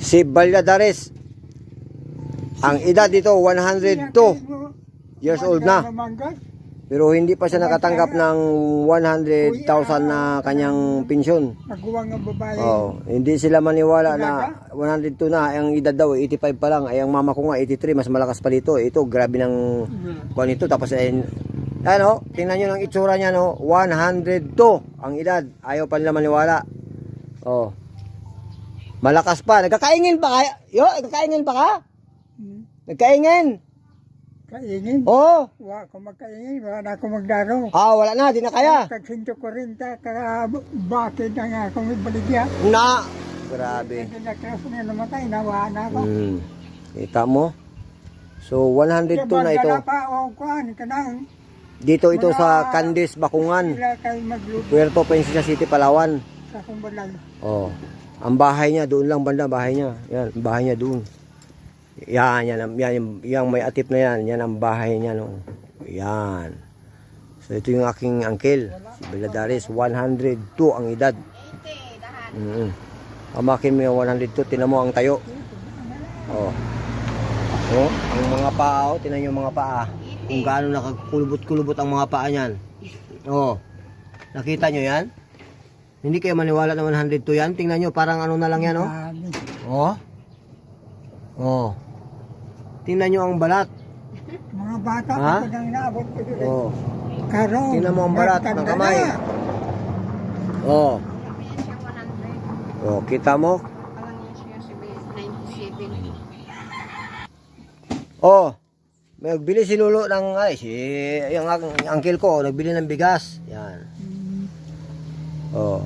Si Valladares. Ang edad dito 102 years old na. Pero hindi pa siya nakatanggap ng 100,000 na kanyang pensyon. Maguwang ang babae. Oh, hindi sila maniwala na 102 na. Ang edad daw 85 pa lang. Ay ang mama ko nga 83, mas malakas pa dito. Ito grabe ng kuan ito. Tapos ano, tingnan niyo ng itsura niya no, 102 ang edad. Ayaw pa nila maniwala. Oh. Malakas pa. Nagkakaingin pa kaya? Yo, nagkakaingin pa ka? Nagkaingin. Kaingin? Oo. Wala ko magkaingin, wala na ako magdaro. Wala na, di na kaya. Tag 140, bakit na nga akong ibaligya. Na. Grabe. Hindi na kraso na namatay, nawa na ako. Kita mo? So, 102 na ito. Dala pa, o kuhan, kanang. Dito ito sa Candice, Bakungan. Sila kayo magluto Puerto Princesa City, Palawan. sa kumbalan. Oh. Ang bahay niya, doon lang banda, bahay niya. Yan, bahay niya doon. Yan, yung may atip na yan. Yan ang bahay niya, no. Yan. So, ito yung aking uncle. Si Valladares, 102 ang edad. Amakin mo yung 102, tinan mo ang tayo. Oh. Oh, ang mga paa, oh, tinan yung mga paa. Kung gaano nakakulubot-kulubot ang mga paa niyan. Oh. Nakita nyo yan? Hindi kayo maniwala na 102 yan. Tingnan nyo, parang ano na lang yan, oh. Oh. Oh. Tingnan nyo ang balat. Mga bata Ha? ko nang naabot ko doon. Oh. Karong. Tingnan mo ang balat ng kamay. Oh. Oh, kita mo? Oh. May nagbili si Lolo ng yung uncle ko, nagbili ng bigas. Yan. Oh.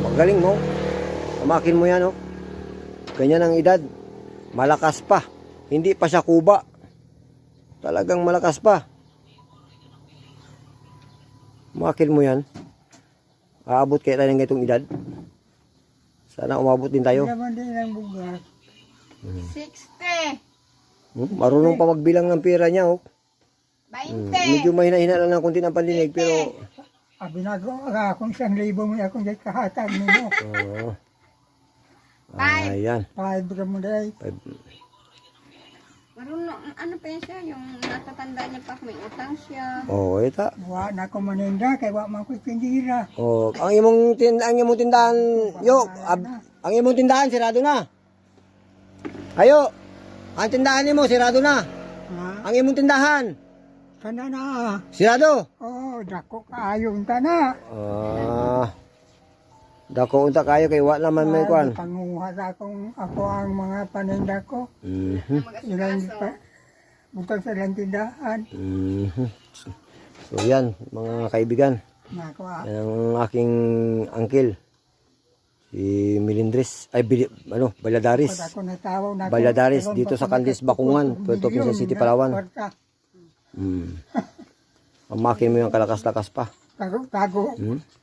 Magaling mo. Pamakin mo yan, oh. Ganyan ang edad. Malakas pa. Hindi pa siya kuba. Talagang malakas pa. Pamakin mo yan. Aabot kaya tayo ng ganitong edad. Sana umabot din tayo. Naman din ang bugas. 60. Marunong pa magbilang ng pera niya, oh. 20. Medyo mahina-hina lang ng konti ng pandinig, pero Binago akong 1,000 mo akong di kahatag mo. oh. Five. Ayan. 5 mo day. Marunong, ano pa yun siya? Yung natatanda niya pa may utang siya. Oh, ita. Wa na ko maninda kay wa man ko tindira. Oh, ang imong tindahan, ang imong tindahan sirado na. Ayo. Ang tindahan nimo sirado na. Ha? Ang imong tindahan Kana na. sirado. Oh, dako kaayo unta na. Dako unta kayo kay wa naman may kwan. Panguha ako ang mga paninda ko. Ilan pa. Butang sa ilang tindahan. So yan, mga kaibigan. Nako. Yan ang aking uncle. Si Milindres, Valladares. Ako natawaw na. Valladares dito sa Candice, Bakungan, Puerto Princesa City, Palawan. Pamakin mo yung kalakas-lakas pa. Tago.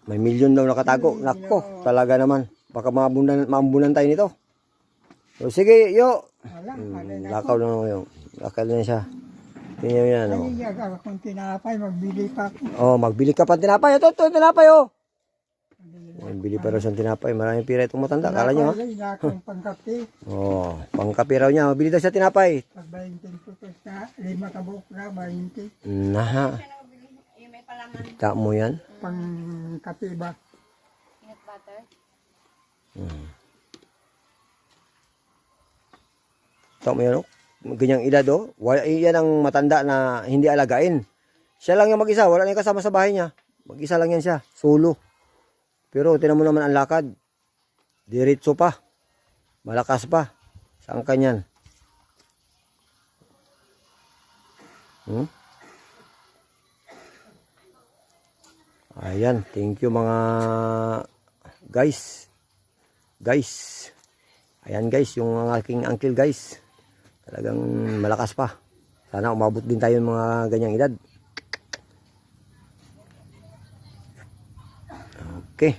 May milyon daw nakatago. Nako, talaga naman. Baka maambunan tayo nito. So, sige, yo. Lakaw na yun. Lakaw na siya. Tingnan mo yan. Ay, akong tinapay, magbili pa ako. Oh, magbili ka pa ng tinapay. Ito, tinapay, oh. Magbili pa raw siyang tinapay. Maraming pira itong matanda. Kala nyo, ha? Akong pangkape. Oh, pangkape raw niya. Magbili daw siya tinapay. Pag 20 pesos na, 5 kabuk na, 20. Naha. Yung may palaman. Kita mo yan. Pangkape ba? Peanut butter. Kita mo yan, oh. Ganyang edad, oh. Yan ang matanda na hindi alagain. Siya lang yung mag-isa. Wala na yung kasama sa bahay niya. Mag-isa lang yan siya. Solo. Pero tinan mo naman ang lakad. Diretso pa. Malakas pa. Saan kanyan? Ayan. Thank you mga guys. Ayan guys. Yung aking uncle guys. Talagang malakas pa. Sana umabot din tayo ng mga ganyang edad. Okay.